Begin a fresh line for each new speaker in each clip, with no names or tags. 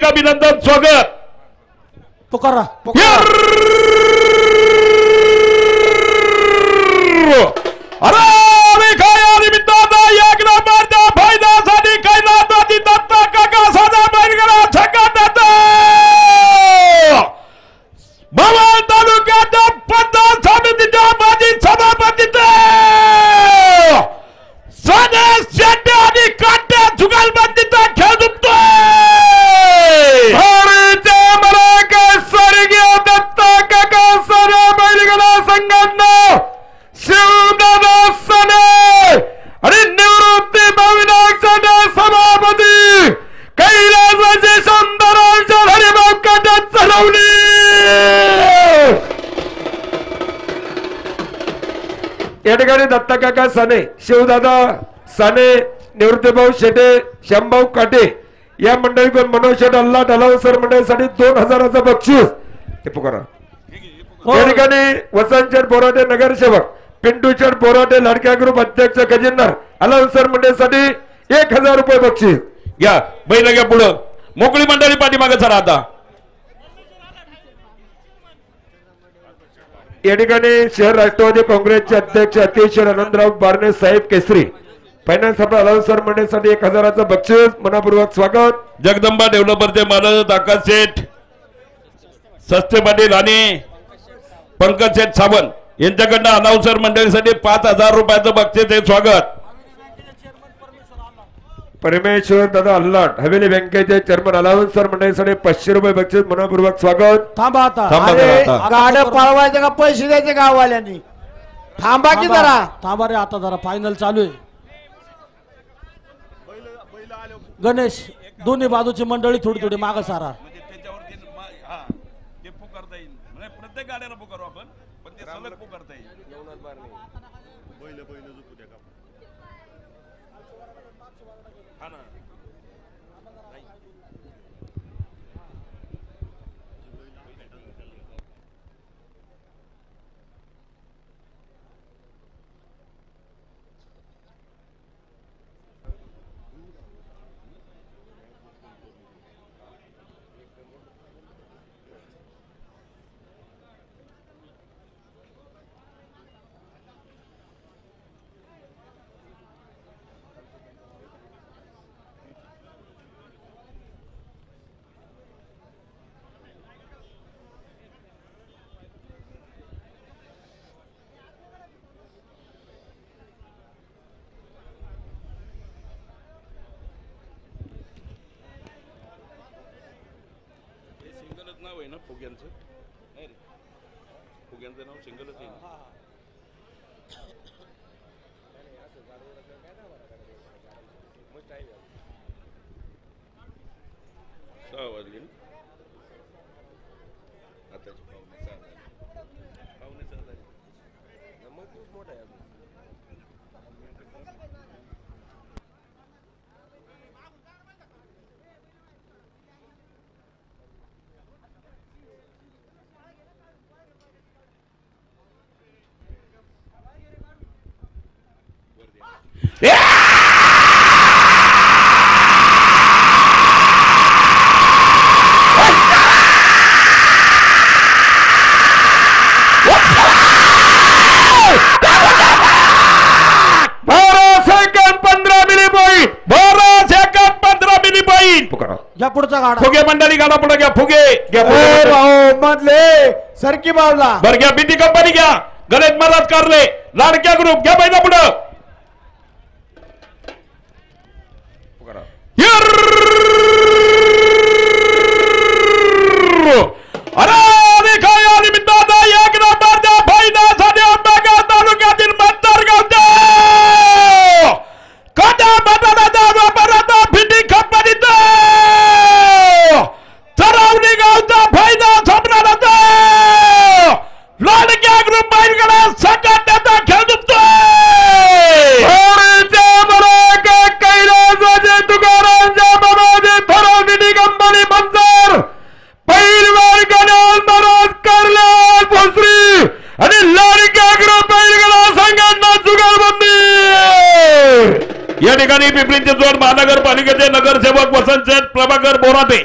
अभिनंदन स्वागत
पुकारा
अरे काय निमित्ताचा एक नंबरचा फायद्यासाठी कैलासवासी दत्ता काका साधा बैलगाडा छकत भवन तालुक्याच्या पंचायत समितीच्या माजी सभापती सनेश शेट्टे आणि काट्या जुगालबंदीचा खेळ दुखतोय स्वर्गीय दत्ता काका साधा बैलगाडा संघटना शिवदादा सने आणि निवृत्ती भविनाक्षाचे सभापती कैलासवासी शंभरांच्या हरिभाऊ काट्यात चढवली या ठिकाणी दत्ता काका साने शिवदादा साने निवृत्ती भाऊ शेटे शंभाऊ काटे या मंडळीकडून मनोज शेट अल्ला डलावसर मंडळीसाठी 2000चं बक्षीस हे पुकारा या ठिकाणी वसंत शेठ बोराटे नगरसेवक पिंटू शेठ बोराटे लाडक्या ग्रुप अध्यक्ष गजिंदर अलावसर मंडळीसाठी 1000 रुपये बक्षीस घ्या बैल घ्या पुढं मोकळी मंडळी पाठीमागे सर आता या ठिकाणी शहर राष्ट्रवादी काँग्रेसचे अध्यक्ष अतिशय आनंदराव बारणे साहेब केसरी फायनान्स अलावसर मंडळीसाठी 1000चं बक्षीस मनापूर्वक स्वागत जगदंबा डेव्हलपरचे मालक आकाश शेठ सस्ते पाटील आणि पंकज शेठ सावंत यांच्याकडनं अनाउन्सर मंडळीसाठी 5000 रुपयाचं बक्षीस हे स्वागत परमेश्वर दादा अल्लाट हवेली बँकेचे चेअरमन अलाउन्सर मंडळीसाठी 500 रुपये बक्षीस मनपूर्वक स्वागत
थांबा आता
गाड्या पळवायचं का पैसे द्यायचे गाववाल्यांनी थांबा की जरा
थांबा रे आता जरा फायनल चालू आहे गणेश दोन्ही बाजूची मंडळी थोडी थोडी माग सारा
प्रत्येक गाड्याला पुकारू आपण पण ते सलग पुकारता येईल हा ना नाव आहे ना फुग्यांचं नाही रे फुग्यांचं नाव सिंगलच आहे ना सहा वाजले ना आताची पावणे सहा झाली मग खूप मोठा आहे
पुढचा गाडा
फुगे मंडळी गाडा पुढे घ्या फुगे
मधले सरकी बाजूला
बरं घ्या बीटी कंपनी घ्या गणेश महाराज कारले लाडक्या ग्रुप घ्या पहिला पुढं अरे काय निमित्ताचा एक नंबरचा फायद्यासाठी आंबेगाव तालुक्यातील मतदारगावच्या काटा मतदानाचा वापराचा बीटी कंपनीचा चरवणी गावचा फायदा संपणारा लाडक्या ग्रुप बैलगाडा संघटनेचा खेळ दुखतोय कैलासवासी तुकारामच्या बाबाजी थरवणी कंपनी मंजर पहिलवान गणेश महाराज कारले भोसरी आणि लाडक्या ग्रुप बैलगाडा संघटना जुगारबंदी या ठिकाणी पिंपरी चिंचवड महानगरपालिकेचे नगरसेवक वसंत शेठ प्रभाकर बोराटे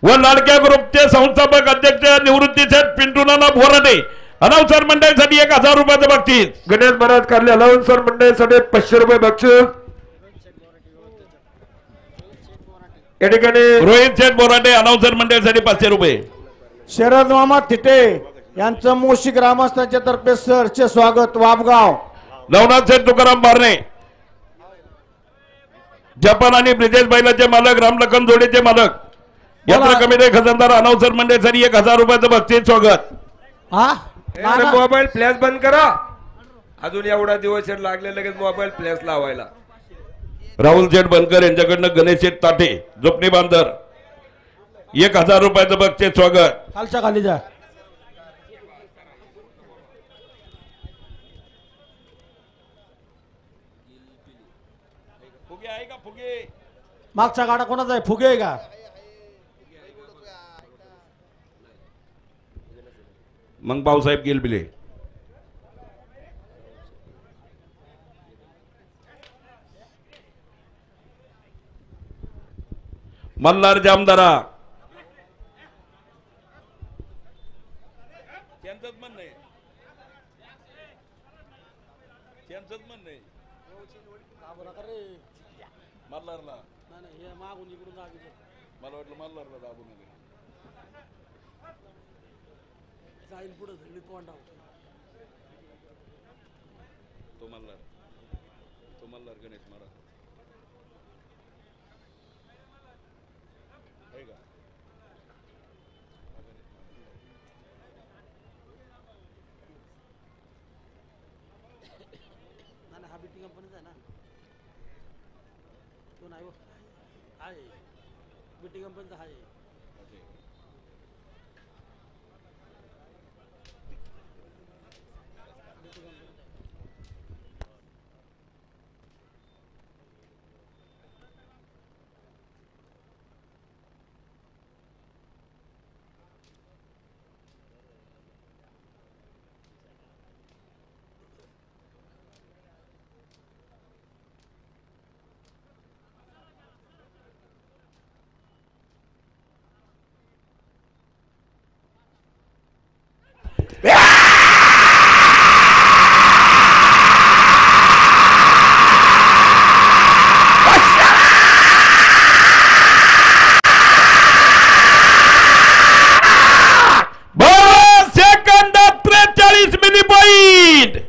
व लाडक्या ग्रुपचे संस्थापक अध्यक्ष निवृत्ती सेठ पिंटू नाना बोराटे अनाउन्सर मंडळीसाठी 1000 रुपयाचं बक्षीस.
गणेश महाराज कारले अनाउन्सर मंडळीसाठी 500 रुपये बक्षीस. या ठिकाणी
रोहित शेठ बोराटे अनाउन्सर मंडळीसाठी 500 रुपये.
शरद मामा थिटे यांचं मोशी ग्रामस्थांच्या तर्फे सरचे स्वागत. वापगाव
नवनाथ शेठ तुकाराम बारणे जपान आणि ब्रिजेश बैलाचे मालक रामलखन जोडीचे मालक यात्रा कमिटी खजानदार अनाउन्सर मंडळीसाठी 1000 रुपयाचं बक्षीस स्वागत.
हा
मोबाईल फ्लॅश बंद करा. अजून एवढा दिवस शेट लागले लगेच मोबाईल फ्लॅश लावायला.
राहुल शेठ बनकर यांच्याकडनं गणेश शेठ ताटे जोपणी बांधर 1000 रुपयाचं बक्षीस स्वागत.
खालच्या खाली जा.
फुगे आहे का फुगे?
मागचा गाडा कोणाचा आहे? फुगे आहे का?
मग भाऊसाहेब गेलबिले मल्हार जामदारा त्यांचंच म्हणणं आहे. त्यांचंच म्हणणं आहे. मल्हारला
मागून इकडून
मला वाटलं मल्हारला दाबून
जाईल पुढे झगडीत तोंडाव.
तो मल्हार गणेश महाराज आहे का?
हा बीटी कंपनीचा आहे ना? तो नाही हो. आहे बीटी कंपनीचा आहे.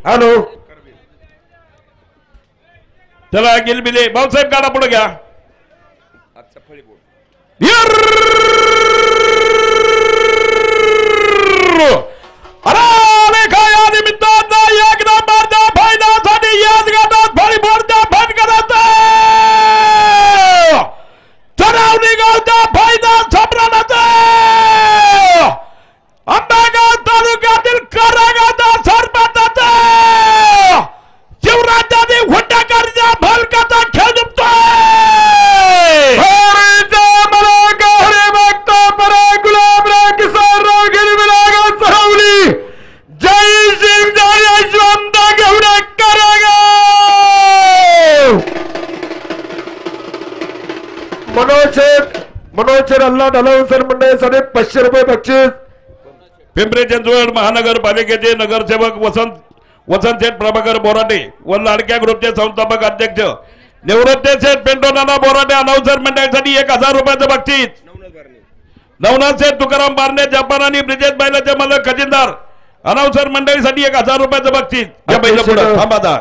हॅलो
चला गिलबिले भाऊसाहेब गाडा पुढे घ्या.
आजचा फळी बोल.
या निमित्तानं एक नंबरच्या फायद्यासाठी याच गटात फळी बोलच्या फटकराचा चढावणी गावच्या फायदा सम्राटाचा आंबेगाव तालुक्यातील करागावचा सरपंचाचा शिवराजाने हुंडाकरच्या भलकाचा खेळ जिंकतोय.
जय शिव जय यशवंत घेऊन मनोज अल्ला अनाउन्सर मंडळीसाठी 500 रुपये बक्षीस.
पिंपरी चिंचवड महानगरपालिकेचे नगरसेवक वसंत शेठ प्रभाकर बोराटे व लाडक्या ग्रुपचे संस्थापक अध्यक्ष निवृत्ती शेठ पिंटू नाना बोराटे अनाउन्सर मंडळीसाठी 1000 रुपयाचं बक्षीस. नवनाथ शेठ तुकाराम बारणे जपान आणि ब्रिजेश बैलाचे मालक खजिनदार अनाउन्सर मंडळीसाठी 1000 रुपयाचं बक्षीस. या बैल पुढे थांबा.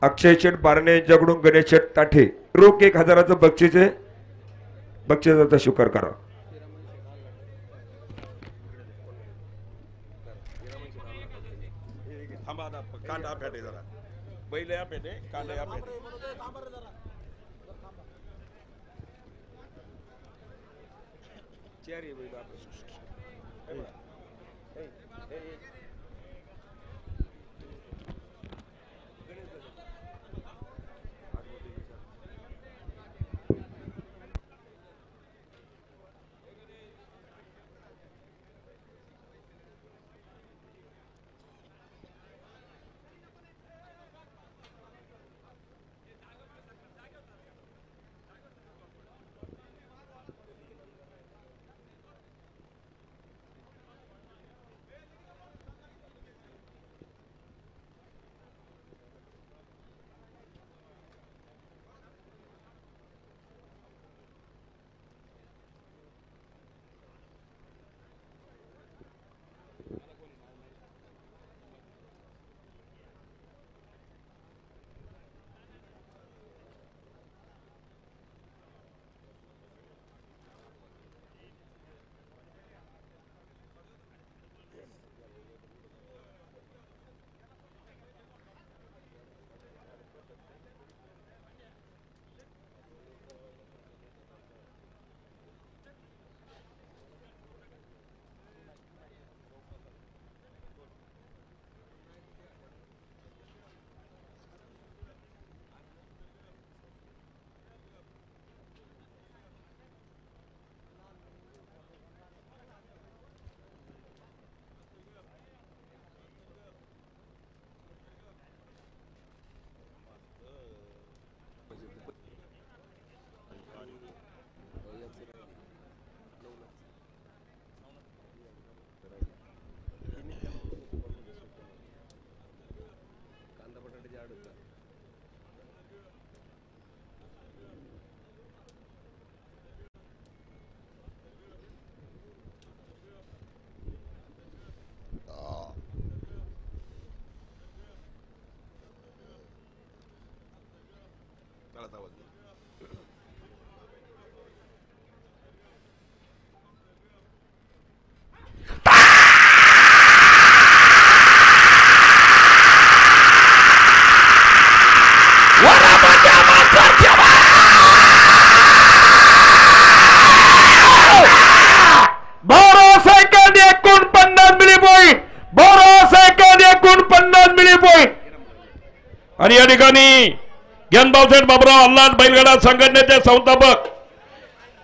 अक्षय शेठ बारणे यांच्याकडून गणेश शेठ ताठे रोख 1000चं बक्षीस आहे. बक्षिसाचा स्वीकार करा.
कांदा पेटे जरा बैल या पेटे कांदा या पेटे आणि या ठिकाणी ज्ञानभाऊसाहेब बाबराव अल्लाद बैलगाडा संघटनेचे संस्थापक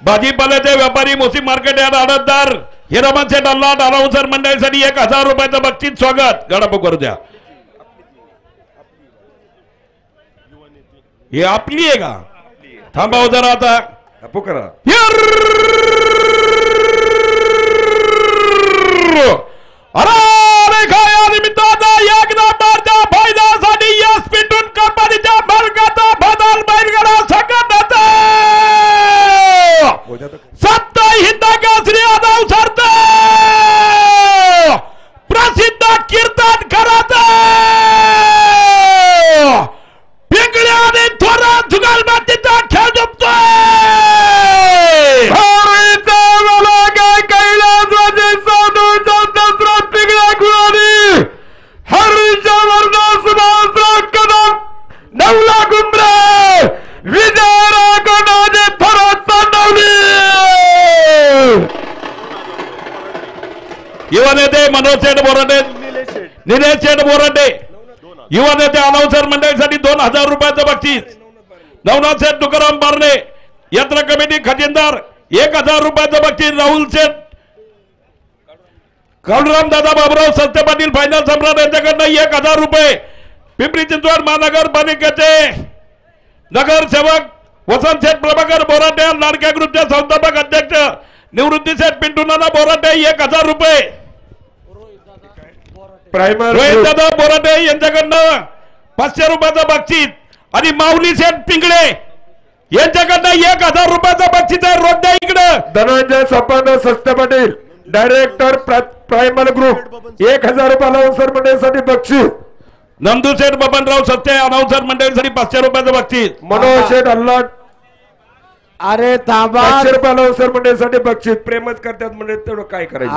भाजीपाल्याचे व्यापारी मोसी मार्केट यार्ड आडतदार हिरामन शेठ अल्लाद अनाउन्सर मंडळीसाठी 1000 रुपयाचं बक्षीस स्वागत गडापू करू द्या. हे आपली आहे का? थांबा जरा आता
करा
निमित्ताचा एक नंबरच्या फायद्यासाठी यस पिटून कंपनीच्या मालकाचा बदल बैलगाडा संघटनेचा सत्ता हिंद केसरी अनाउन्सर प्रसिद्ध कीर्तन करायचं पिंगळी आणि थोरात जुगालबाजीचा खेळ जमतोय. युवा नेते मनोज शेठ बोराटे, निलेश शेठ बोराटे युवा नेते अनाउन्सर मंडळीसाठी 2000 रुपयाचं बक्षीस. नवनाथ शेठ तुकाराम बारणे यात्रा कमिटी खजिनदार 1000 रुपयाचं बक्षीस. राहुल शेठ काळूराम दादा बाबराव सत्य पाटील फायनल सम्राट यांच्याकडनं 1000 रुपये. पिंपरी चिंचवड महानगरपालिकेचे नगरसेवक वसंत शेठ प्रभाकर बोराटे लाडक्या ग्रुपचे संस्थापक अध्यक्ष निवृत्ती शेठ पिंटू नाना बोराटे 1000 रुपये. रोहित दादा बोराटे यांच्याकडनं 500 रुपयाचं बक्षीस. आणि माऊली शेठ पिंगळे यांच्याकडनं 1000 रुपयाचं बक्षीस आहे. रोज इकडे
धनंजय सपन सस्ते पाटील डायरेक्टर प्रायमल ग्रुप 1000 रुपये अनाउन्सर मंडळीसाठी बक्षीस.
नंदू शेठ बबनराव सत्य अनाउन्सर मंडळीसाठी 500 रुपयाचं बक्षीस.
मनोज शेठ अल्लाट
अरे थांबा
500 रुपये अनाउन्सर मंडळीसाठी बक्षीस. प्रेमच करतात म्हणजे तेवढं काय करायचं.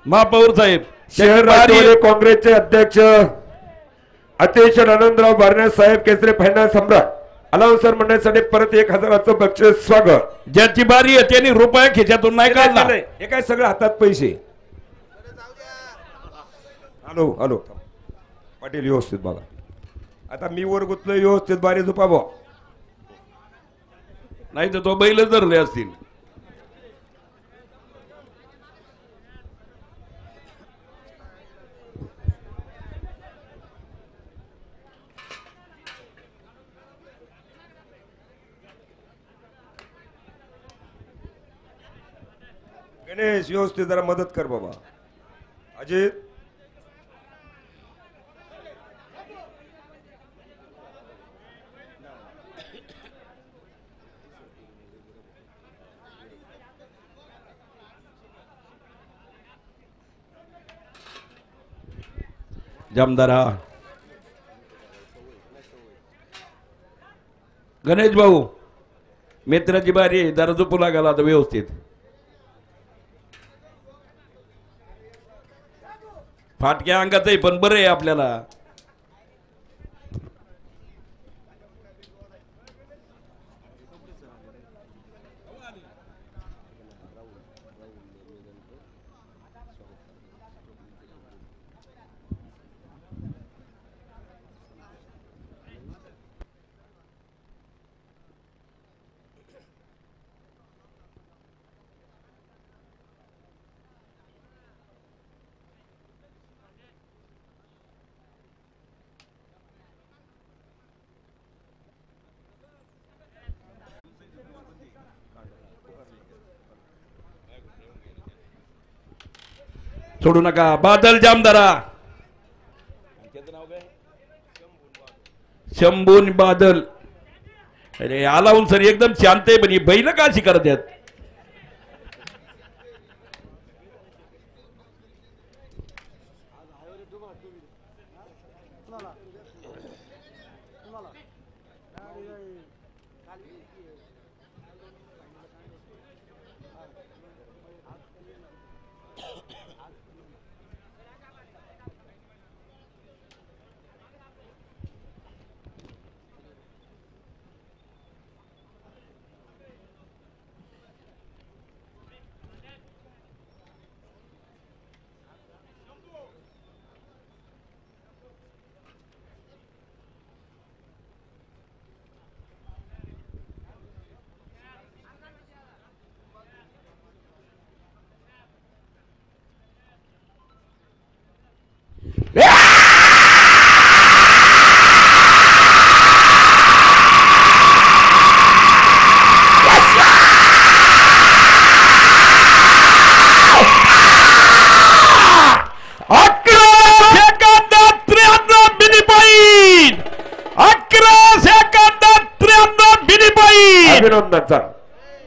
महापौर साहेब
शहर राष्ट्रवादी काँग्रेसचे अध्यक्ष अतिशय आनंदराव बारणे साहेब केसरी फायनल सम्राट अनाउन्सर मंडळीसाठी परत 1000चं बक्षीस स्वागत.
ज्याची बारी आहे त्यांनी रुपये खिशातून नाही काढला.
हे काय सगळं हातात पैसे. हॅलो हॅलो पाटील व्यवस्थित बघा. आता मी वर गुतलो व्यवस्थित बारी झोपा बा
नाही तर तो बैल धरले असतील.
गणेश व्यवस्थित जरा मदत कर बाबा. अजित
जमदारा गणेश भाऊ मित्राची बारी आहे. जरा झोपू लागायला आता व्यवस्थित. फाटक्या अंगात आहे पण बरं आहे आपल्याला. सोडू नका. बादल जामदारा शंभून बादल. अरे आलाहून सर एकदम शांत आहे पण ही बैल का अशी करत आहेत.
अभिनंदनचा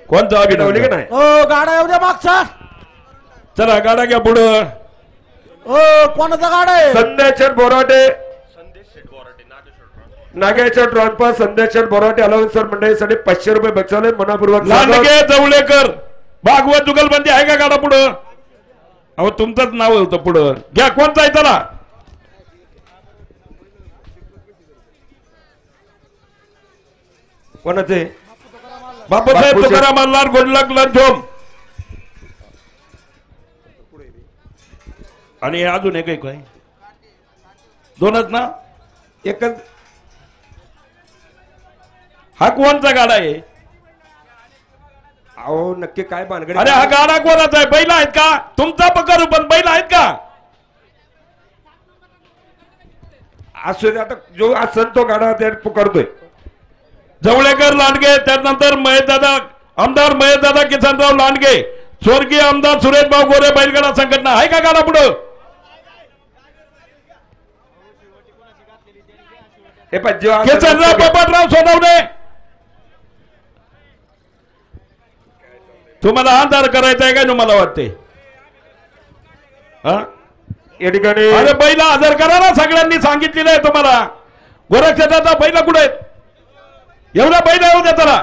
कोणता
अभिनवली की
अभिनव
नाही?
ओ गाडा येऊ द्या मागचा.
चला गाडा घ्या पुढं.
ओ कोणाचा गाडा आहे?
संध्याचर बोराटे नाग्याच्या ट्रान्सफर संध्याचर बोराटे अलाउन्सर मंडळीसाठी 500 रुपये बचावले मनापूर्वक
लांडगे जवळेकर भागवत जुगलबंदी आहे का गाडा पुढं? अहो तुमचंच नाव होतं पुढं. घ्या कोणता आहे चला.
कोणाचे
बापूसाहेब
बापूचे.
तुकाराम मल्हार गुडलक लंचोम आणि अजून एक काय दोनच ना?
एकच
हा कोणचा गाडा आहे?
अहो नक्की काय भानगड
अरे हा गाडा कोणाचा आहे? बैल आहेत का तुमचा? पकड पण बैल आहेत का?
असू दे आता जो असन तो गाडा त्या पुकारतोय.
जवळेकर लांडगे त्यानंतर महेशदादा आमदार महेशदादा किसनराव लांडगे स्वर्गीय आमदार सुरेशभाऊ गोरे बैलगाडा संघटना आहे का गाडा पुढं?
हे पण जेव्हा
किसनराव पोपटराव सोनवणे तुम्हाला आधार करायचा आहे का? तुम्हाला वाटते
या ठिकाणी
अरे बैला हजर करा ना. सगळ्यांनी सांगितलेलं आहे तुम्हाला. गोरक्षदाता बैला कुठे आहेत? एवढा बैल येऊ द्या त्याला.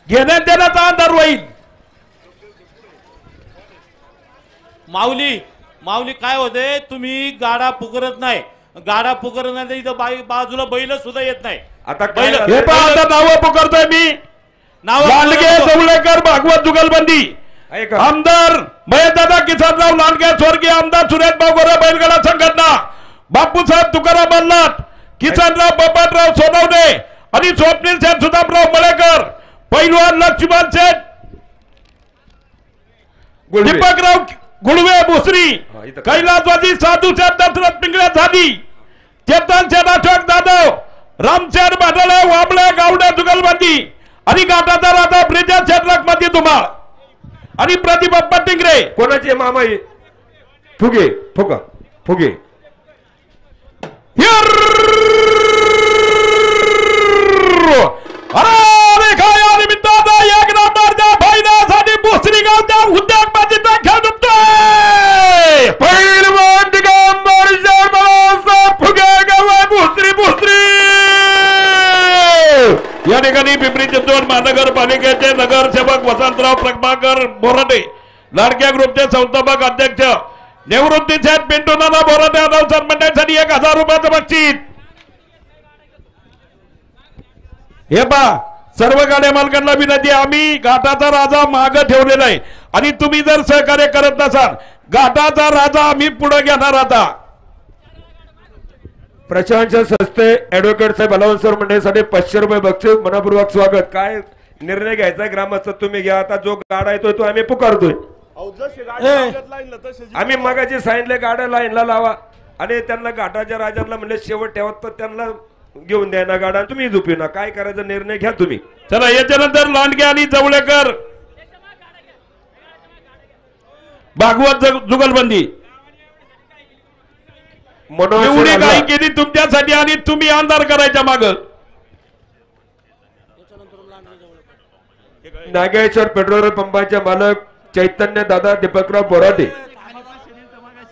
घेण्यात देण्याचा अंधार होईल.
माऊली माऊली काय होते? तुम्ही गाडा पुकारत नाही. गाडा पुकारत नाही तर इथं बाजूला बैल सुद्धा येत नाही.
आता
बैल
काय
हे पहा आता नाव पुकारतोय मी.
नाव
लांडगे जवळेकर भागवत जुगलबंदी
ऐका.
आमदार महेशदादा किसनराव लांडगे स्वर्गीय आमदार सुरेशभाऊ गोरे बैलगाडा संघटना बापूसाहेब तुकाराम मल्हार किसनराव पोपटराव सोनवणे आणि स्वप्नील शेठ सुदामराव मळेकर पैलवान लक्ष्मण शेठ
गुळवे.
दीपकराव गुळवे भोसरी
हा, इथं.
कैलासवादी साधू शेठ दशरथ पिंगळे झाली चेतन शेठ अशोक जाधव रामशेठ भाडळे वाबळे गावडे जुगलबंदी आणि गाठाचा राजा ब्रिजेश शेठ लखमती धुमाळ आणि प्रतिबाप्पा टिंगरे.
कोणाचे मामा आहे? फुगे फुगा फुगे
अरे काय निमित्तानं एक नंबरच्या फायद्यासाठी भोसरी गावच्या उद्योगपतीचा खेळ दुखतोय.
पैलवान दिगंबर शर्मा फुगे गाव भुसरी भुसरी.
या ठिकाणी पिंपरी चिंचवड महानगरपालिकेचे नगरसेवक वसंतराव प्रभाकर बोराटे लाडक्या ग्रुपचे संस्थापक अध्यक्ष निवृत्ती शेठ पिंटू नाना बोराटे अनाउन्सर मंडळासाठी 1000 रुपयाचं बक्षीस. हे पा सर्व गाड्या मालकांना विनंती आम्ही घाटाचा राजा माग ठेवलेला आहे आणि तुम्ही जर सहकार्य करत नसाल घाटाचा राजा आम्ही पुढे घेणार. आता
प्रशांत संस्थे ऍडव्होकेट साहेब अलाउन्सर मंडळीसाठी 500 रुपये बक्षीस मनापूर्वक स्वागत. काय निर्णय घ्यायचा ग्रामस्थ तुम्ही घ्या. आता जो गाडा येतोय तो आम्ही पुकारतोय. आम्ही मगाची सांगितले गाड्या लाईनला लावा आणि त्यांना घाटाच्या राजांना म्हणले शेवट ठेवत तर त्यांना घेऊन द्या ना गाडा. तुम्ही झोपी ना काय करायचा निर्णय घ्या तुम्ही.
चला याच्यानंतर लांडगे आणि जवळेकर भागवत जुगलबंदी एवढी काही केली तुमच्यासाठी आणि तुम्ही अंधार करायच्या माग.
नागेश्वर पेट्रोल पंपाचे मालक चैतन्य दादा दीपकराव बोराटे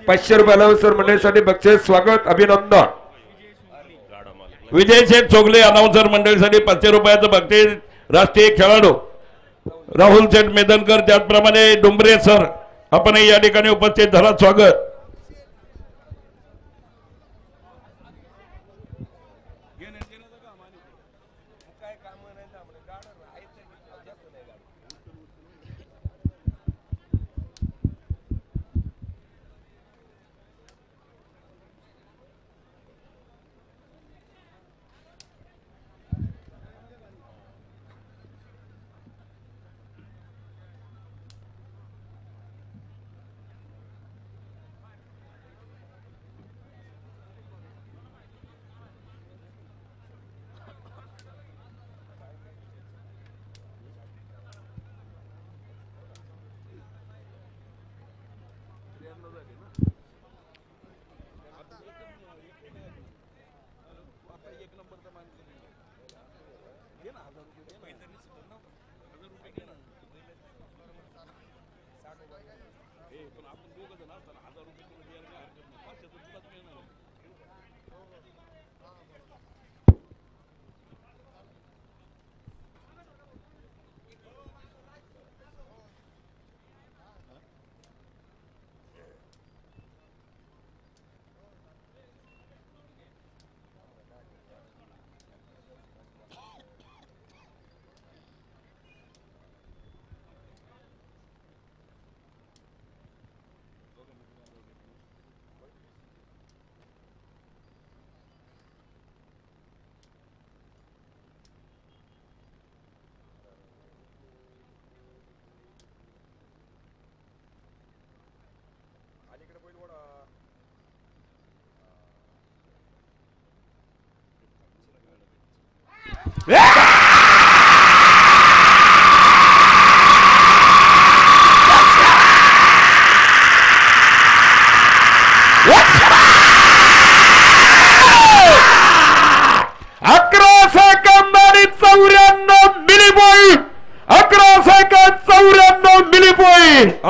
500 रुपये अलाउन्सर मंडळीसाठी बक्षीस स्वागत अभिनंदन.
विजय शेठ चोगले अनाउन्सर मंडळीसाठी 500 रुपयाचं बक्षीस राष्ट्रीय खेळाडू राहुल शेठ मेदनकर त्याचप्रमाणे डुंबरे सर आपण या ठिकाणी उपस्थित झाला स्वागत.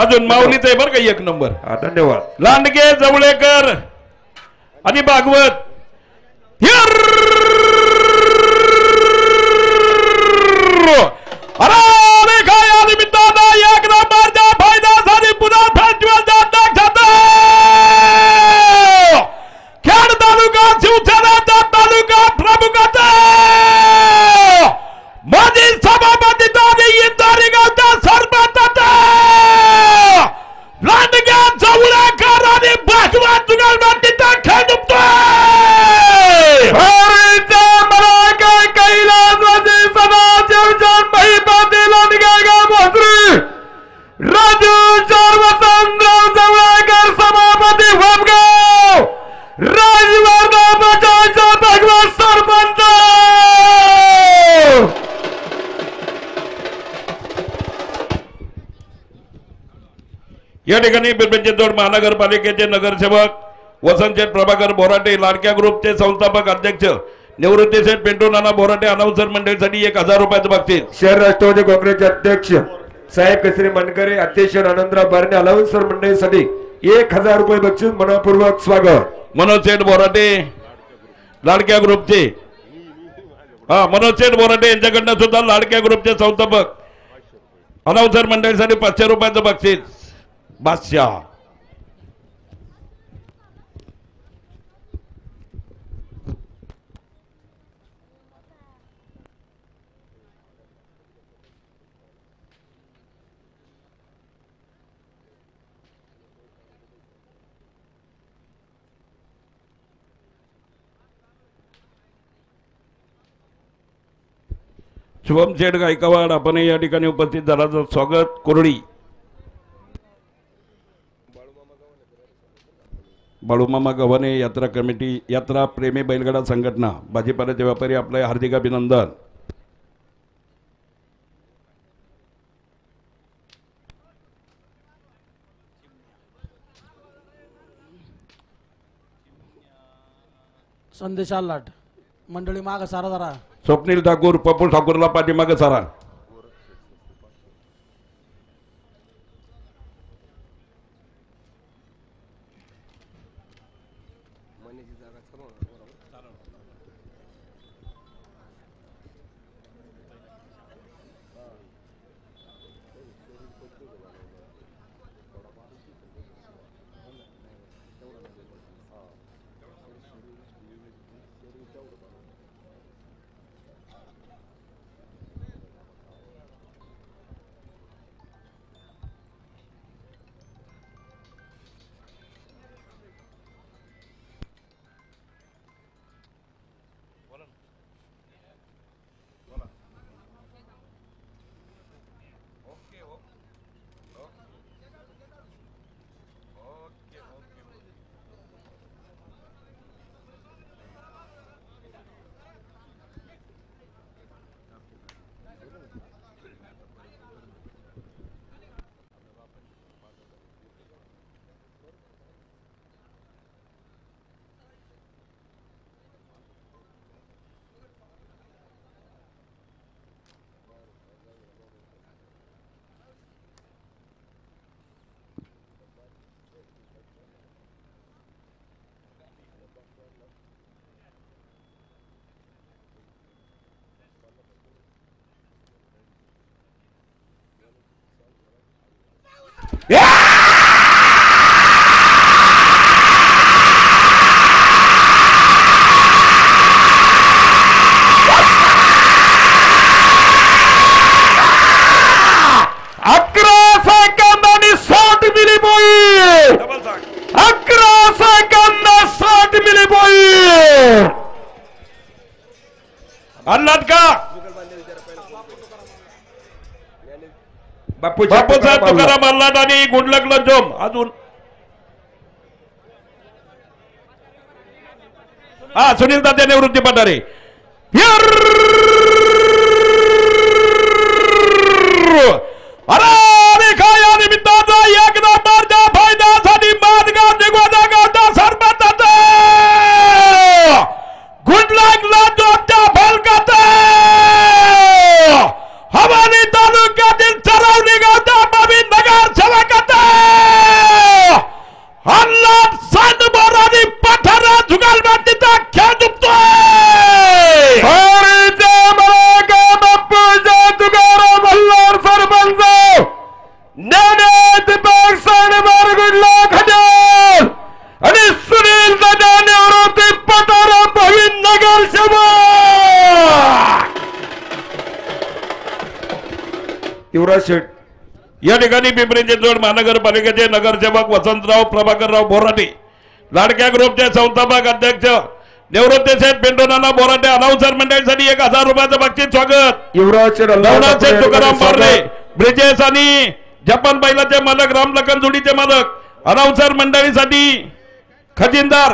अजून माऊलीच आहे बरं का एक नंबर.
धन्यवाद.
लांडगे जवळेकर आणि भागवत एक नंबरचा फायदा पुन्हा फेस्टिवल खेड तालुका शिवसेनाचा तालुका प्रमुखाचा माजी सभापती इंदारी गावचा सरपंचाचा लांडगे जवळेकर आणि भागवत जुगालबंदीचा खेळ दुखतोय. कैलासवासी समाजन भाई पाटील लांडगे गाव भोसरी राजू वसंतराव जवळेकर सभापती वामगाव राजवर्धा बचावचा भागवत सरपंच. या ठिकाणी पिंपरी महानगरपालिकेचे नगरसेवक वसंतशेठ प्रभाकर बोराटे, लाडक्या ग्रुपचे संस्थापक अध्यक्ष निवृत्तीशेठ पिंटू नाना बोराटे अनाउन्सर मंडळीसाठी 1000 रुपयाचं बक्षीस.
शहर राष्ट्रवादी काँग्रेसचे अध्यक्ष साहेब केसरी मनकरे, अध्यक्ष आनंदराव बारणे अनाउन्सर मंडळीसाठी 1000 रुपये बक्षीस. मनपूर्वक स्वागत.
मनोज शेठ बोराटे लाडक्या ग्रुपचे मनोज शेठ बोराटे यांच्याकडनं सुद्धा लाडक्या ग्रुपचे संस्थापक अनाउन्सर मंडळीसाठी 500 रुपयाचं बक्षीस. बादशाह शुभम शेठ गायकवाड आपण या ठिकाणी उपस्थित झाल्याचं स्वागत. कोरडी बाळूमामा गव्हाणे यात्रा कमिटी यात्रा प्रेमी बैलगाडा संघटना भाजीपाल्याचे व्यापारी आपले हार्दिक अभिनंदन.
संदेश आलाट मंडळी माग सारा जरा.
स्वप्नील ठाकूर पप्पू ठाकूरला पाठीमागे सारा. बापूसाहेब तुकाराम अल्लाट आणि गुडलक लंजोम अजून हा सुनील तात्या निवृत्ती पठारे अरे काय या निमित्ताचा एक नंबरच्या फायद्यासाठी मादगाव निगोजा गावचा सरपंच गुडलक लंजोमच्या फलकात हवानी तालुक्यातील चरवली गावचा बाबी नगर सेवकात अल्लाट सांडबोर आणि पठारा जुगालबाजीचा खेळ दुखतोय तुकाराम अल्लाट सरपंच दीपक सांडबोर गुडलक हजार आणि सुनील दादा निवृत्ती पठारा बाबी नगर सेवक
युवराज शेठ
या ठिकाणी पिंपरी चिंचवड महानगरपालिकेचे नगरसेवक वसंतराव प्रभाकरराव बोराटे लाडक्या ग्रुपचे संस्थापक अध्यक्ष निवृत्ती शेठ पिंटोनाना बोराटे अनाउन्सर मंडळीसाठी 1000 रुपयाचं बक्षीस स्वागत
युवराज शेठ
नवनाथ शेठ तुकाराम पार्ले ब्रिजेश आणि जपान बैलाचे मालक राम लखन जोडीचे मालक अनाउन्सर मंडळीसाठी खजिनदार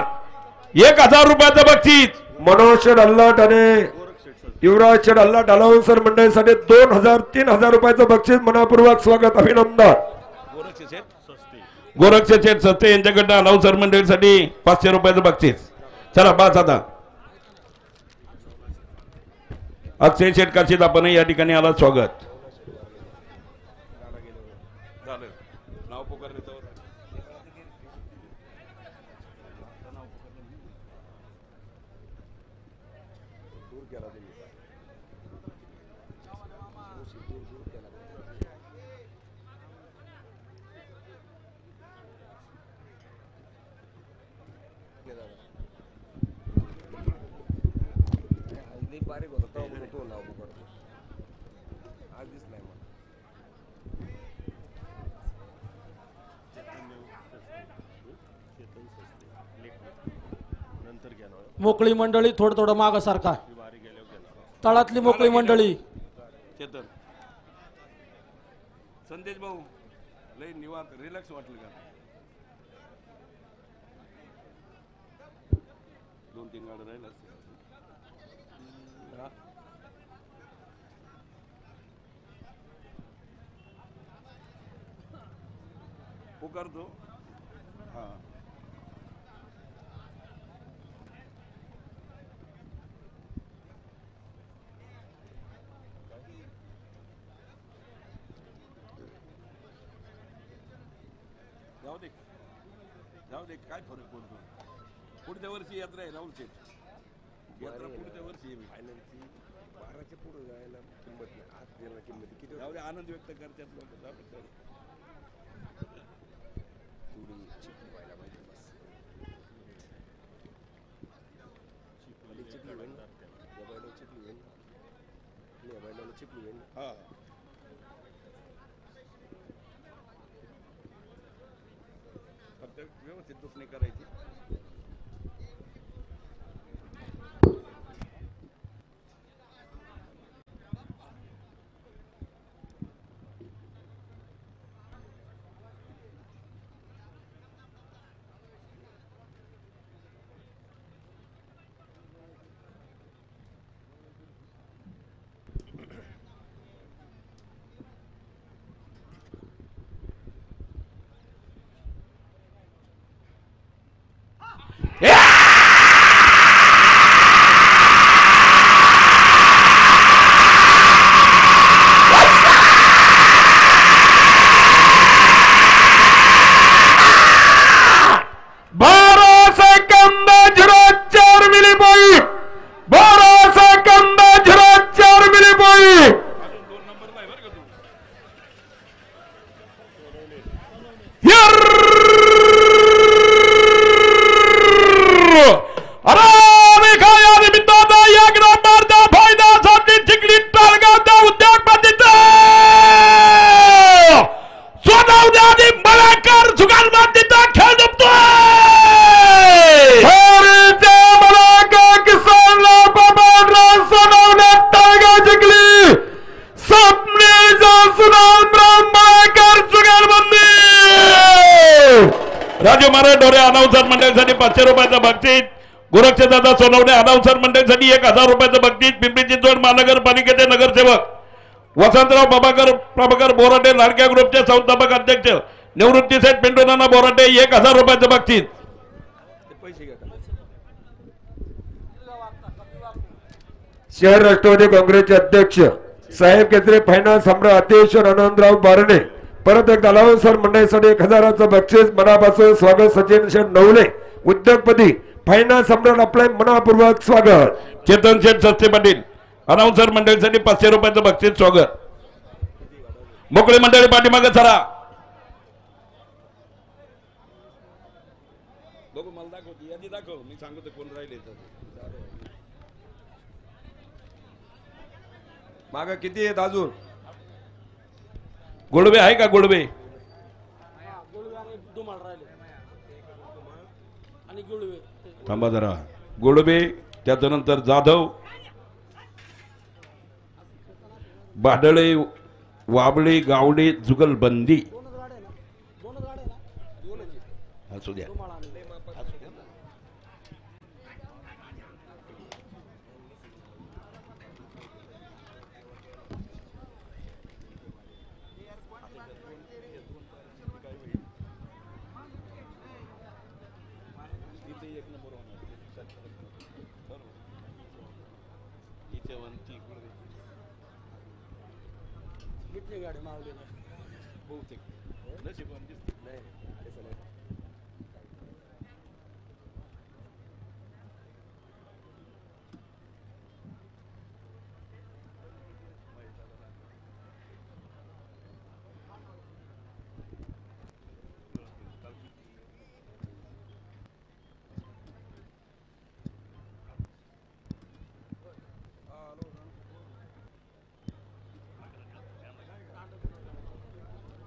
1000 रुपयाचं बक्षीस
मनोज शेठ अल्लाट आणि युवराज शेठ अल्लाट अलाउन्सर मंडळीसाठी 2000-3000 रुपयाचं बक्षीस मनापूर्वक स्वागत अभिनंदन
गोरक्ष शेठ सस्ते यांच्याकडनं अनाउन्सर मंडळीसाठी 500 रुपयाचं बक्षीस चला पाच आता अक्षय शेठ काशीद आपण या ठिकाणी आला स्वागत
मोकळी मंडळी थोडं माग सारखा तळातली मोकळी मंडळी
संदेश भाऊ लय निवांत रिलॅक्स वाटलं का 2-3 गाड्या राहिल्या पुकारतो हा जाऊ दे काय फरक पडतो पुढच्या वर्षी यात्रा आहे राहुल शेठ यात्रा पुढच्या वर्षी फायनलची 12च्या पुढे जायला किंमत नाही आज द्यायला किंमत किती जाऊ दे आनंद व्यक्त करतात लोक जाऊ दे चिपली व्हायला पाहिजे बस चिपली होईल या बैलाला चिपली होईल या बैलाला चिपली होईल हा फक्त व्यवस्थित दुखणे करायची गोरक्षदादा सोनवणे अनाउन्सर मंडळीसाठी 1000 रुपयाचं बक्षीस. पिंपरी चिंचवड महानगरपालिकेचे नगरसेवक वसंतराव प्रभाकर बोराटे लाडक्या ग्रुपचे संस्थापक अध्यक्ष निवृत्ती सेठ पिंटू बोराटे 1000 रुपयाचं बक्षीस.
शहर राष्ट्रवादी काँग्रेसचे अध्यक्ष साहेब केसरे फायनान्स सम्राट अतेश्वर आनंदराव बारणे परत एक अलाउन्सर मंडळीसाठी 1000चं बक्षीस. मनापासून स्वागत. सचिन शेठ नवले उद्योगपती फायनान्स सम्राट आपले मनापूर्वक स्वागत.
चेतन शेठ सस्ते पाटील अनाउन्सर मंडळीसाठी 500 रुपयाचं बक्षीस. स्वागत. मोकळी मंडळी पाठीमागे चला.
माग किती आहेत अजून?
गुळवे आहे का? गुळवे थांबा जरा. गुळवे त्याच्यानंतर जाधव बाडळे वाबळे गावडे जुगलबंदी असू द्या.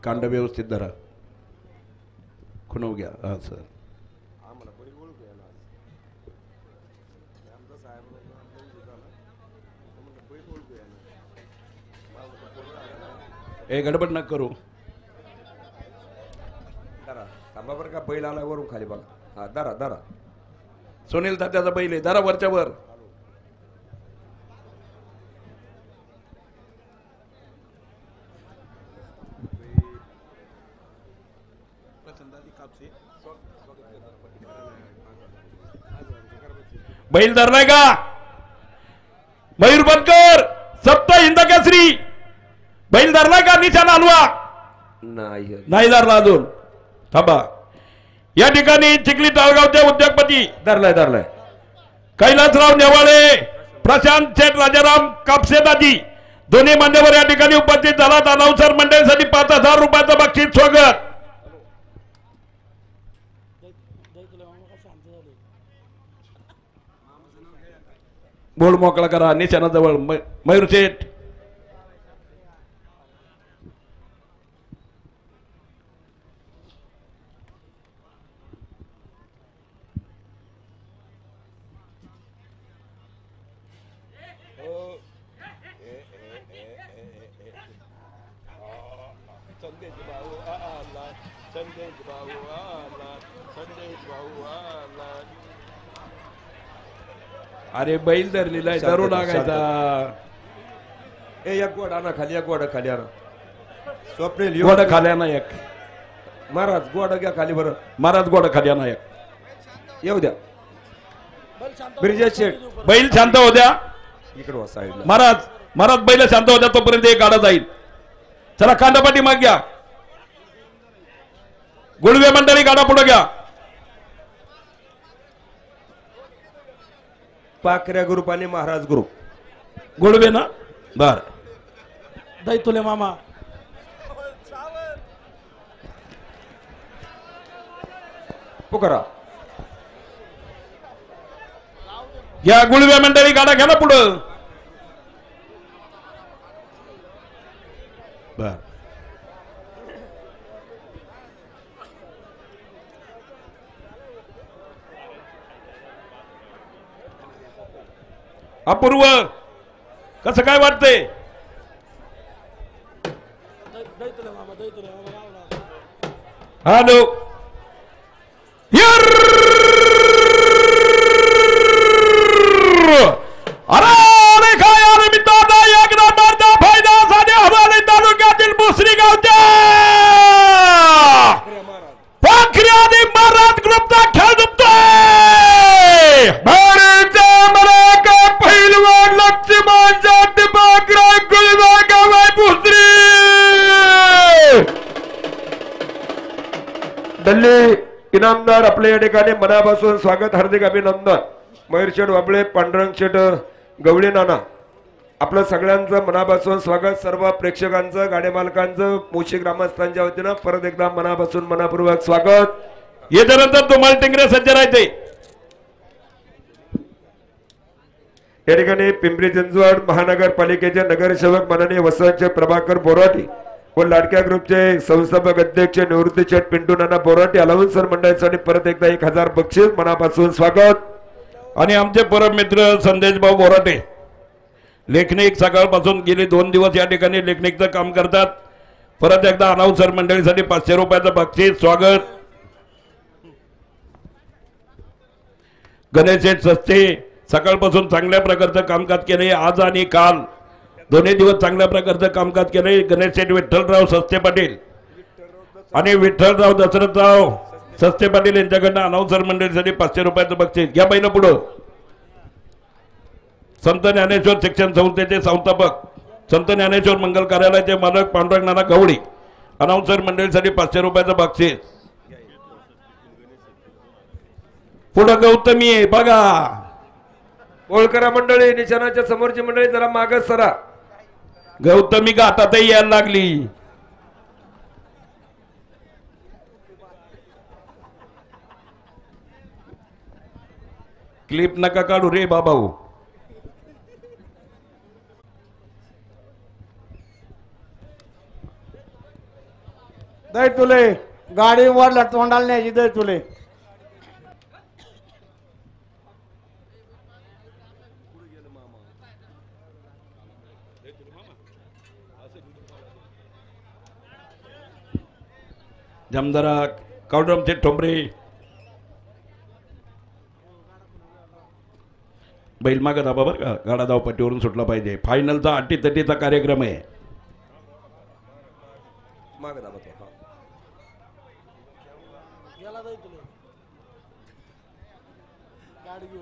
कांड व्यवस्थित धरा. खुणव घ्या. हा सर. ए गडबड न करू.
दरा थांबा बरं का. बैल आला वरून खाली बघा. हा दरा दरा.
सुनील तात्याचा बैल आहे. दरा वरच्या वर. बैल धरलाय का? मयूर बनकर सप्त हिंद केसरी बैल धरलाय का? निशाण हलवा. नाही धरला अजून. थांबा. या ठिकाणी चिखली ताळगावचे उद्योगपती
धरलाय धरलाय
कैलासराव नेवाळे प्रशांत शेठ राजाराम कापसेदाजी दोन्ही मान्यवर या ठिकाणी उपस्थित झालात. अनाउन्सर मंडळीसाठी 5000 रुपयाचं बक्षीस. स्वागत. बोल मोकळा करा. निशाणाजवळ मयूर शेठ. अरे बैल धरलेला आहे. धरू लागायचा.
एक गोड आणा खाली. एक गोड खाली आणा. स्वप्नील
गोड खाल्या एक.
महाराज गोड घ्या खाली बरं.
महाराज गोड खाल्या एक.
येऊ द्या. ब्रिजेश शेठ
बैल शांत हो द्या.
इकडे साईडला.
महाराज बैल शांत हो द्या. तोपर्यंत एक गाडा जाईल. चला कांडापाठी माग घ्या. गुळवे मंडळी गाडा पुढे घ्या.
पाखऱ्या ग्रुप आणि महाराज ग्रुप.
गुळवे ना. बर.
दैतुले मामा.
पुकारा.
या गुळवे मंडळी गाडा घ्या ना पुढं. बर. अपूर्व कसं काय वाटतंय? हॅलो.
चिमांच्या टिपाकराय गुलबाग गावाय पुसरी दल्ली इनामदार आपल्या या ठिकाणी मनापासून स्वागत, हार्दिक अभिनंदन. मयूर शेठ वाबळे, पांडुरंग शेठ गवळी नाना, आपलं सगळ्यांचं मनापासून स्वागत. सर्व प्रेक्षकांचं, गाडी मालकांचं, मुळशी ग्रामस्थांच्या वतीनं परत एकदा मनापासून मनपूर्वक स्वागत.
याच्यानंतर तुम्हाला टिंगरे सज्ज राहते.
या ठिकाणी पिंपरी चिंचवड महानगरपालिकेचे नगरसेवक माननीय वसंत प्रभाकर बोराटे व लाडक्या ग्रुपचे संस्थापक अध्यक्ष निवृत्ती शेठ पिंटू नाना बोराटे अलाउन्सर मंडळासाठी परत एकदा 1000 बक्षीस, मनापासून स्वागत.
आणि आमचे परम मित्र संदेश भाऊ बोराटे, लेखनिक, सकाळपासून गेले 2 दिवस या ठिकाणी लेखनिकचं काम करतात. परत एकदा अनाउन्सर मंडळीसाठी 500 रुपयाचं बक्षीस, स्वागत. गणेश शेठ सस्ते, सकाळपासून चांगल्या प्रकारचं कामकाज केले. आज आणि काल दोन्ही दिवस चांगल्या प्रकारचं कामकाज केले. गणेश शेठ विठ्ठलराव सस्ते पाटील आणि विठ्ठलराव दशरथराव सस्ते पाटील यांच्याकडनं अनाउन्सर मंडळीसाठी 500 रुपयाचं बक्षीस. घ्या पहिलं पुढं. संत ज्ञानेश्वर शिक्षण संस्थेचे संस्थापक, संत ज्ञानेश्वर मंगल कार्यालयाचे मालक पांडुरंग नाना गवळी, अनाउन्सर मंडळीसाठी 500 रुपयाचं बक्षीस. पुढं गौतमी आहे बघा.
ओळकरा मंडळी, निशाणाच्या समोरची मंडळी जरा मागच सरा.
गौतमी घाटातही यायला लागली. क्लिप नका काढू रे बाबाऊ.
दय तुले गाडी वर तोंडाला न्यायची. दय तुले
जमदारा कावडमचे ठोंबरे, बैल मागं दाबा बरं का, गाडा धावपट्टीवरून सुटला पाहिजे. फायनलचा अटीतटीचा कार्यक्रम आहे.
माग दाबा तो.
याला जाई तुला गाडी घेऊ.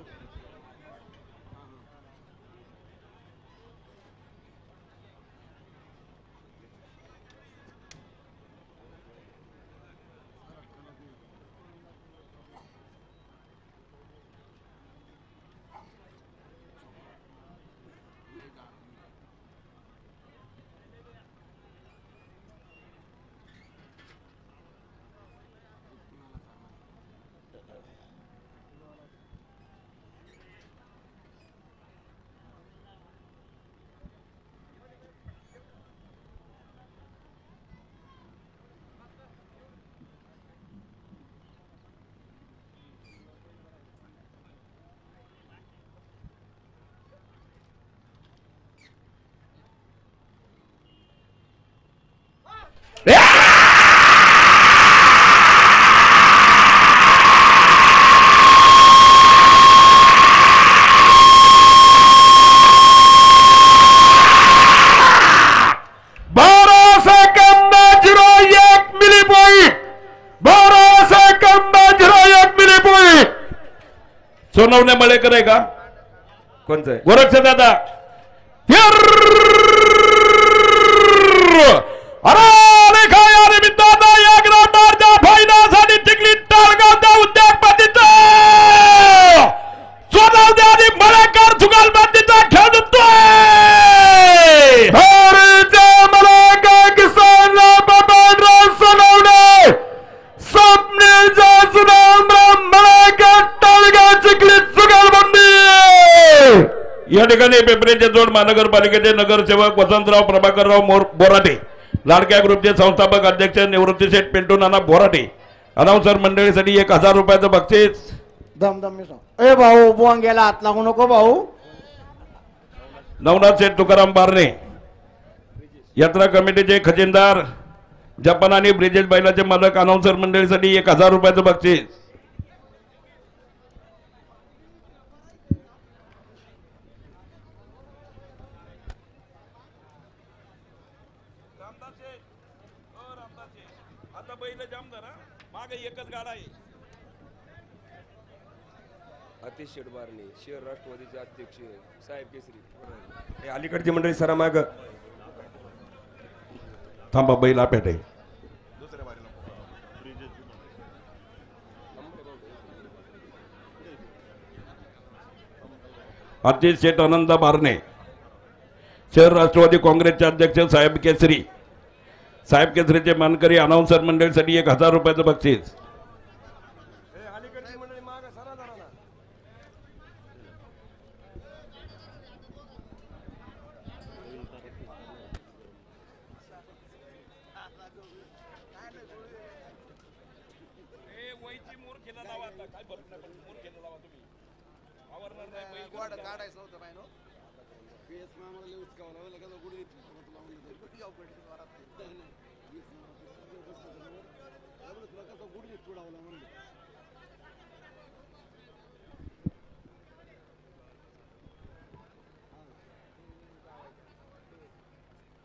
सोनवणे मळेकर आहे का?
कोणचं आहे?
गोरक्ष दादा. अरे काय अरे मित्रांनो, या ग्राउंडवरच्या फायनलसाठी टिकली टाळगावच्या उद्योगपतीचा सोनवणे आणि मळेकर जुगालबंदीचा खेळ जिंकतोय. या ठिकाणी पिंपरी चिंचवड महानगरपालिकेचे नगरसेवक वसंतराव प्रभाकरराव बोराटे, लाडक्या ग्रुपचे संस्थापक अध्यक्ष निवृत्ती शेठ पिंटू नाना बोराटे, अनाउन्सर मंडळीसाठी 1000 रुपयाचं बक्षीस.
दमदम मी सांग. ए भाऊ बुवांग गेला, हात लागू नको भाऊ.
नवनाथ शेठ तुकाराम बारणे, यात्रा कमिटीचे खजिनदार, जपान आणि ब्रिजेश बैलाचे मालक, अनाउन्सर मंडळीसाठी 1000 रुपयाचं बक्षीस. आता बैल जाम धरा, मागे एकच गाडा आहे.
अतिश शेडबारणे शहर राष्ट्रवादीचे अध्यक्ष साहेब केसरी हे अलीकडची मंडळी सरा माग
थांबा बैल पेट आहे अतिश शेठ आनंद बारणे शहर राष्ट्रवादी काँग्रेसचे अध्यक्ष साहेब केसरी साहेब केसरीचे मानकरी अनाउन्सर मंडळीसाठी 1000 रुपयाचं बक्षीस
काढायचं होतं बाय नो PS मामाला लिहूच का लावलं का गुडी तुला कसं गुडी तुडावला म्हणलं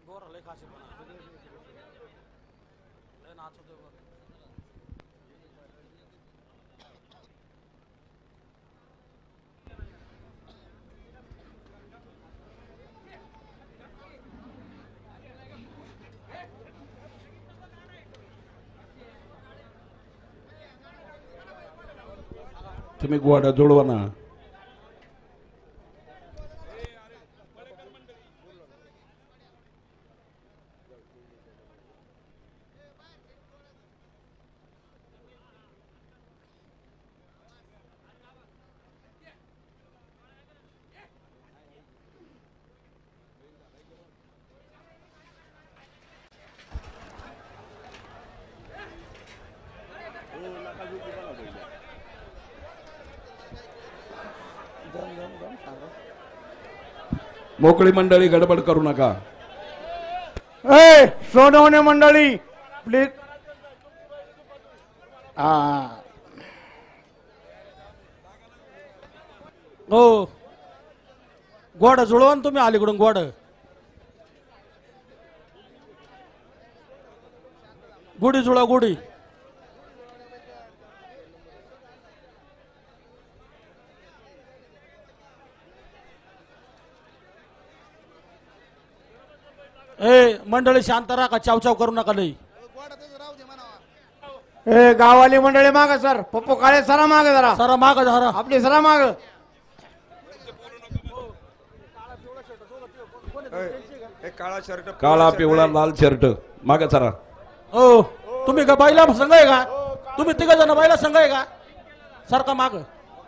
गोरा लय खाशी पण लय नाच होते बघ
तुम्ही गोडा जुळवा ना मोकळी मंडळी गडबड करू नका
ए सोनवणे मंडळी प्लीज
हो गोड जुळवा ना तुम्ही अलीकडून गोड गुढी जुळा गुढी ए मंडळी शांत राहा चावचाव करू नका लई
ए गावाली मंडळी माग सर पप्पू काळे सरा माग जरा
सरा माग धरा
आपली सरा माग
काळा शर्ट
काळा पिवळा लाल शर्ट मागे सरा
हो तुम्ही का बाईला संघ आहे का तुम्ही तिघ जण बाईला संघ आहे का सारखा माग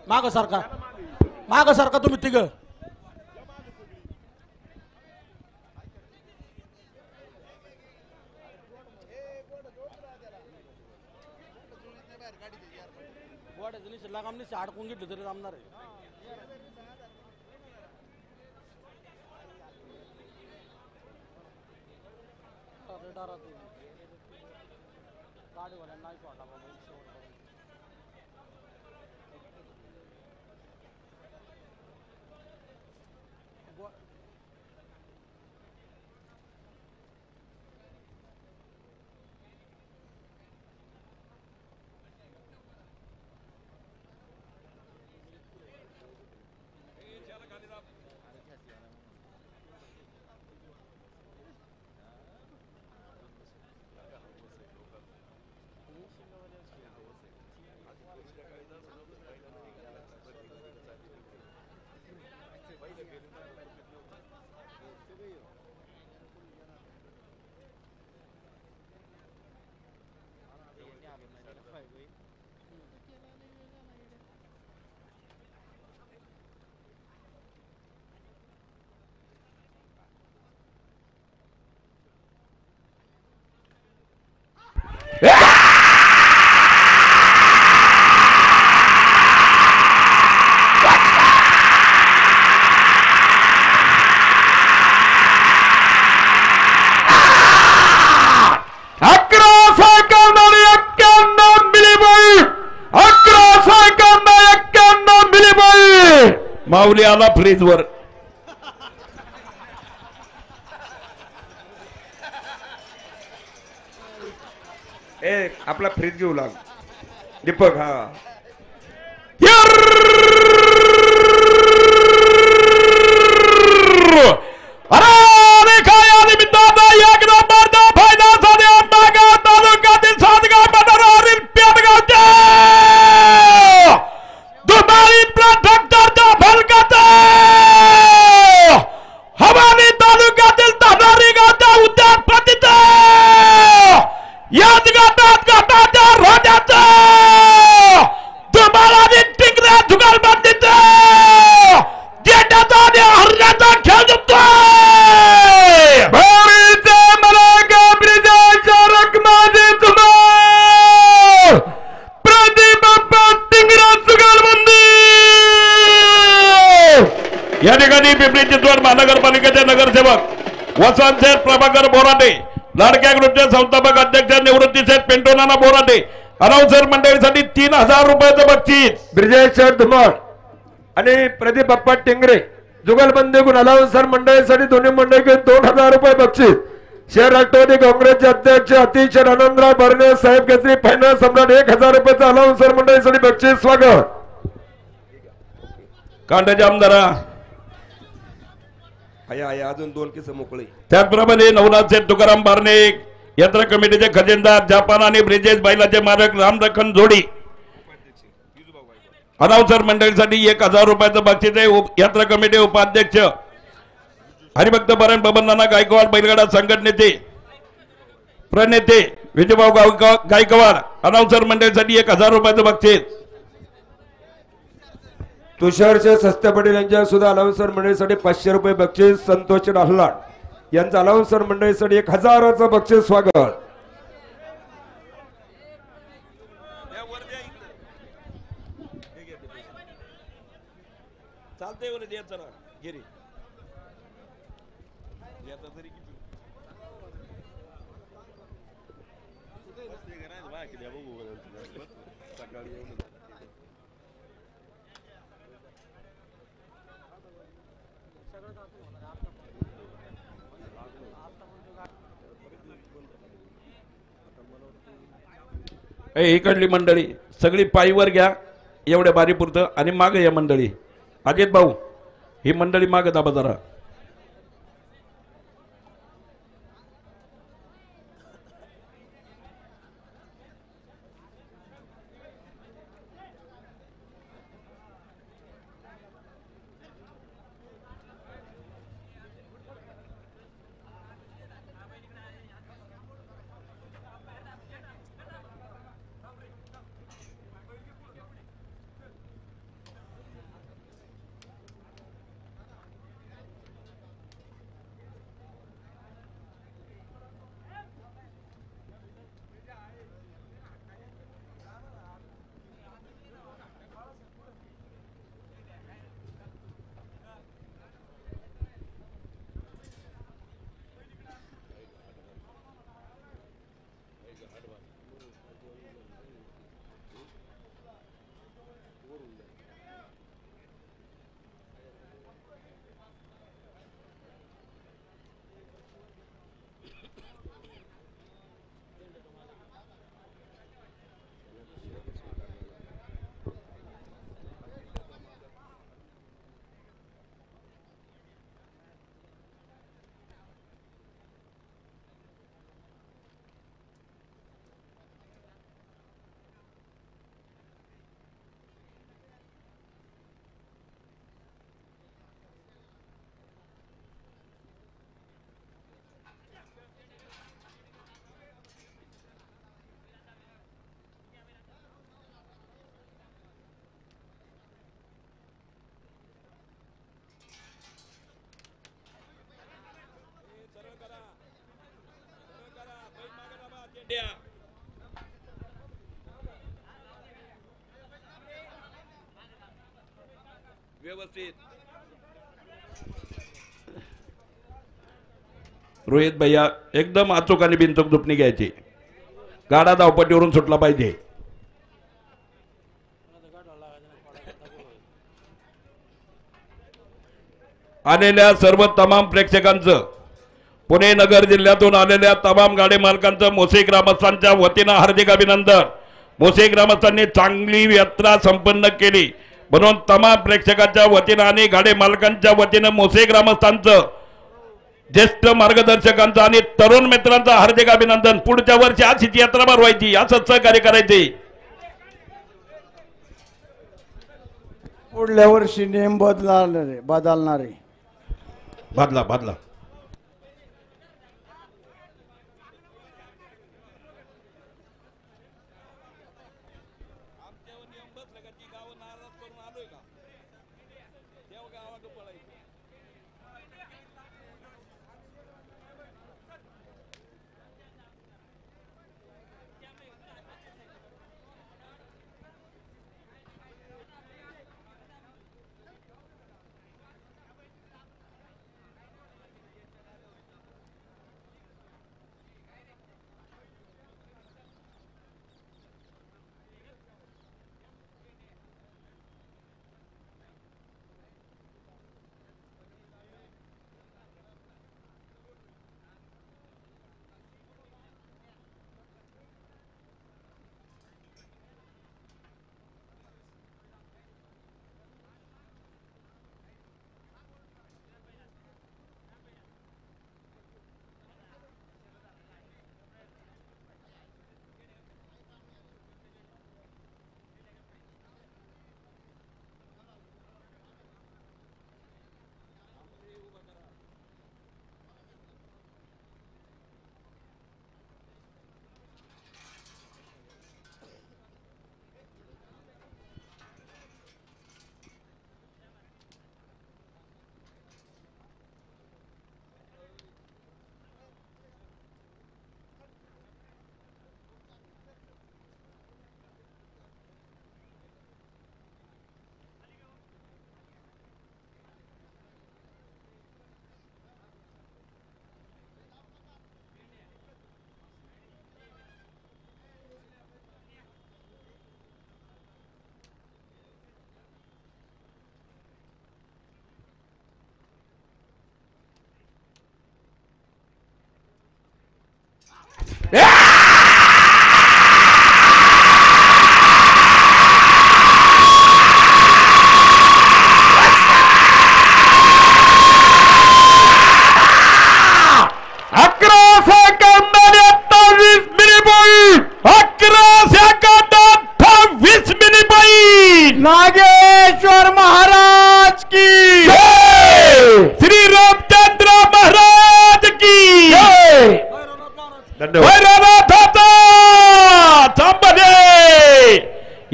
माग सारखा तुम्ही तिघ अडकून घेतलं तरी जमणार आहे गाडीवाल्या नाही वाटा
माऊली आला फ्रीजवर
आपला फ्रीज घेऊ लाग दीपक हा
या ठिकाणी पिंपरी चिंचवड महानगरपालिकेचे नगरसेवक वसंत शेठ प्रभाकर बोराटे, लाडक्या ग्रुपचे संस्थापक अध्यक्ष निवृत्ती शेठ पेंटोनाना बोराटे, अनाउन्सर मंडळीसाठी 3000 रुपयाचं बक्षीस.
ब्रिजेश शेठ धुमाळ आणि प्रदीप बाप्पा टिंगरे जुगलबंदी गुण अनाउन्सर मंडळीसाठी दोन्ही मंडळी 2000 रुपये बक्षीस. शहर राष्ट्रवादी काँग्रेसचे अध्यक्ष अतिशय आनंदराव बर्णे साहेब केसरी फायनल सम्राट 1000 रुपयाचं अनाउन्सर मंडळीसाठी बक्षीस. स्वागत.
कांड्याचे आमदारा
अजून 2 किस मोकळे.
त्याचप्रमाणे नवनाथ शेठ तुकाराम बारणे यात्रा कमिटीचे खजिनदार जापान आणि ब्रिजेश बैलाचे मालक रामरखन जोडी, अनाउन्सर मंडळीसाठी 1000 रुपयाचं बक्षीस आहे. यात्रा कमिटी उपाध्यक्ष हरिभक्त बरण बबननाना गायकवाड बैलगाडा संघटनेचे प्रणेते विजयभाऊ गायकवाड, अनाउन्सर मंडळीसाठी 1000 रुपयाचं बक्षीस.
तुषारचे सस्ते पटेल यांच्या सुद्धा अनाउन्सर मंडळीसाठी 500 रुपये बक्षीस. संतोष डहलाड यांचा अनाउन्सर मंडळीसाठी 1000चं बक्षीस. स्वागत.
इकडली मंडळी सगळी पायीवर घ्या एवढ्या बारीपुरतं आणि मागे या मंडळी. अजित भाऊ ही मंडळी मागे दाबा जरा. व्यवस्थित रोहित भैया एकदम अचूक आणि बिनचूक दुपणी घ्यायची. गाडा धावपट्टीवरून सुटला पाहिजे. आलेल्या सर्व तमाम प्रेक्षकांचं, पुणे नगर जिल्ह्यातून आलेल्या तमाम गाडी मालकांचं मोसे ग्रामस्थांच्या वतीनं हार्दिक अभिनंदन. मोसे ग्रामस्थांनी चांगली यात्रा संपन्न केली म्हणून तमाम प्रेक्षकांच्या वतीनं आणि गाडी मालकांच्या वतीनं मोसे ग्रामस्थांचं, ज्येष्ठ मार्गदर्शकांचं आणि तरुण मित्रांचं हार्दिक अभिनंदन. पुढच्या वर्षी अशीच यात्रा भरवायची, असंच सहकार्य करायचे.
पुढल्या वर्षी नियम बदलणारे
बदला
नागेश्वर महाराज की
श्री रामचंद्र महाराज की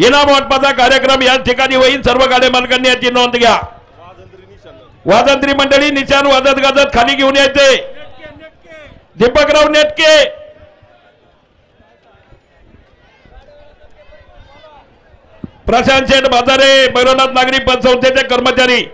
इनाम वाटपाचा कार्यक्रम या ठिकाणी होईल. सर्व गाड्या मालकांनी याची नोंद घ्या. वाजंत्री मंडळी निशाण वाजत गाजत खाली घेऊन यायचे. दीपकराव नेटके, प्रशांत शेठ बाजारे, भैरवनाथ नागरी पतसंस्थेचे कर्मचारी